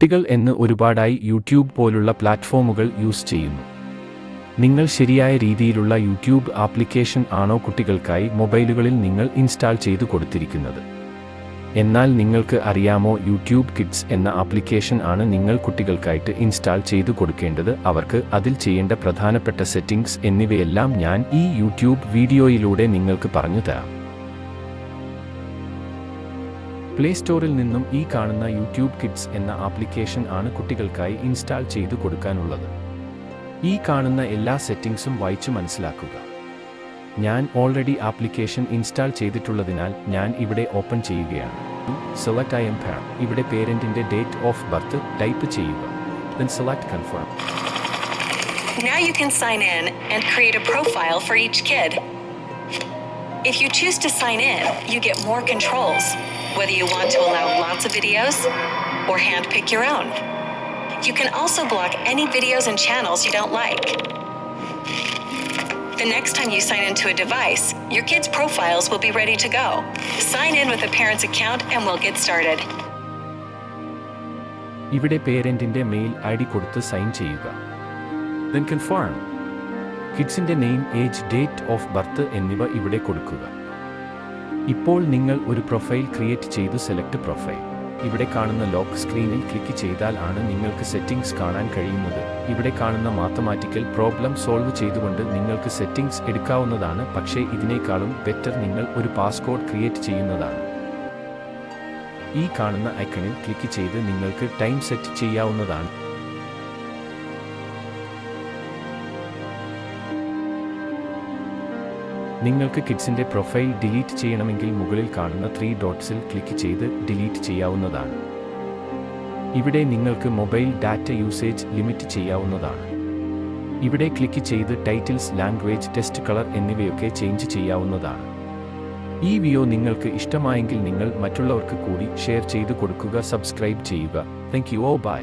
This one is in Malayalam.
കുട്ടികൾ എന്ന് ഒരുപാടായി യൂട്യൂബ് പോലുള്ള പ്ലാറ്റ്ഫോമുകൾ യൂസ് ചെയ്യുന്നു. നിങ്ങൾ ശരിയായ രീതിയിലുള്ള യൂട്യൂബ് ആപ്ലിക്കേഷൻ ആണോ കുട്ടികൾക്കായി മൊബൈലുകളിൽ നിങ്ങൾ ഇൻസ്റ്റാൾ ചെയ്തു കൊടുത്തിരിക്കുന്നത്? എന്നാൽ നിങ്ങൾക്ക് അറിയാമോ, യൂട്യൂബ് കിഡ്സ് എന്ന ആപ്ലിക്കേഷൻ ആണ് നിങ്ങൾ കുട്ടികൾക്കായിട്ട് ഇൻസ്റ്റാൾ ചെയ്തു കൊടുക്കേണ്ടത്. അവർക്ക് അതിൽ ചെയ്യേണ്ട പ്രധാനപ്പെട്ട സെറ്റിംഗ്സ് എന്നിവയെല്ലാം ഞാൻ ഈ യൂട്യൂബ് വീഡിയോയിലൂടെ നിങ്ങൾക്ക് പറഞ്ഞു തരാം. പ്ലേ സ്റ്റോറിൽ നിന്നും ഈ കാണുന്ന യൂട്യൂബ് കിഡ്സ് എന്ന ആപ്ലിക്കേഷൻ ആണ് കുട്ടികൾക്കായി ഇൻസ്റ്റാൾ ചെയ്തു കൊടുക്കാനുള്ളത്. ഈ കാണുന്ന എല്ലാ സെറ്റിംഗ്സും വായിച്ചു മനസ്സിലാക്കുക. ഞാൻ ഓൾറെഡി ആപ്ലിക്കേഷൻ ഇൻസ്റ്റാൾ ചെയ്തിട്ടുള്ളതിനാൽ ഞാൻ ഇവിടെ ഓപ്പൺ ചെയ്യുകയാണ്. Select I M parent. ഇവിടെ പേരന്റിന്റെ ഡേറ്റ് ഓഫ് ബർത്ത് ടൈപ്പ് ചെയ്യുക. Then select confirm. Now you can sign in and create a profile for each kid. If you choose to sign in, you get more controls, whether you want to allow lots of videos or handpick your own. You can also block any videos and channels you don't like. The next time you sign into a device, your kids' profiles will be ready to go. Sign in with a parent's account and we'll get started. ഇവിടെ പേരന്റിന്റെ മെയിൽ ഐഡി കൊടുത്ത് സൈൻ ചെയ്യുക. Then confirm. കിഡ്സിന്റെ name, age, date of birth എന്നിവ ഇവിടെ കൊടുക്കുക. ഇപ്പോൾ നിങ്ങൾ ഒരു പ്രൊഫൈൽ ക്രിയേറ്റ് ചെയ്തു. Select profile. ഇവിടെ കാണുന്ന ലോക്ക് സ്ക്രീനിൽ ക്ലിക്ക് ചെയ്താൽ ആണ് നിങ്ങൾക്ക് സെറ്റിംഗ്സ് കാണാൻ കഴിയുന്നത്. ഇവിടെ കാണുന്ന മാത്തമാറ്റിക്കൽ പ്രോബ്ലം സോൾവ് ചെയ്തുകൊണ്ട് നിങ്ങൾക്ക് സെറ്റിംഗ്സ് എടുക്കാവുന്നതാണ്. പക്ഷേ ഇതിനേക്കാളും ബെറ്റർ നിങ്ങൾ ഒരു പാസ്കോഡ് ക്രിയേറ്റ് ചെയ്യുന്നതാണ്. ഈ കാണുന്ന ഐക്കണിൽ ക്ലിക്ക് ചെയ്ത് നിങ്ങൾക്ക് ടൈം സെറ്റ് ചെയ്യാവുന്നതാണ്. നിങ്ങൾക്ക് കിഡ്സിന്റെ പ്രൊഫൈൽ ഡിലീറ്റ് ചെയ്യണമെങ്കിൽ മുകളിൽ കാണുന്ന 3 ഡോട്ട്സിൽ ക്ലിക്ക് ചെയ്ത് ഡിലീറ്റ് ചെയ്യാവുന്നതാണ്. ഇവിടെ നിങ്ങൾക്ക് മൊബൈൽ ഡാറ്റ യൂസേജ് ലിമിറ്റ് ചെയ്യാവുന്നതാണ്. ഇവിടെ ക്ലിക്ക് ചെയ്ത് ടൈറ്റിൽസ്, ലാംഗ്വേജ്, ടെക്സ്റ്റ് കളർ എന്നിവയൊക്കെ ചേഞ്ച് ചെയ്യാവുന്നതാണ്. ഈ വീഡിയോ നിങ്ങൾക്ക് ഇഷ്ടമായെങ്കിൽ നിങ്ങൾ മറ്റുള്ളവർക്ക് കൂടി ഷെയർ ചെയ്തു കൊടുക്കുക. സബ്സ്ക്രൈബ് ചെയ്യുക. Thank you. ബൈ.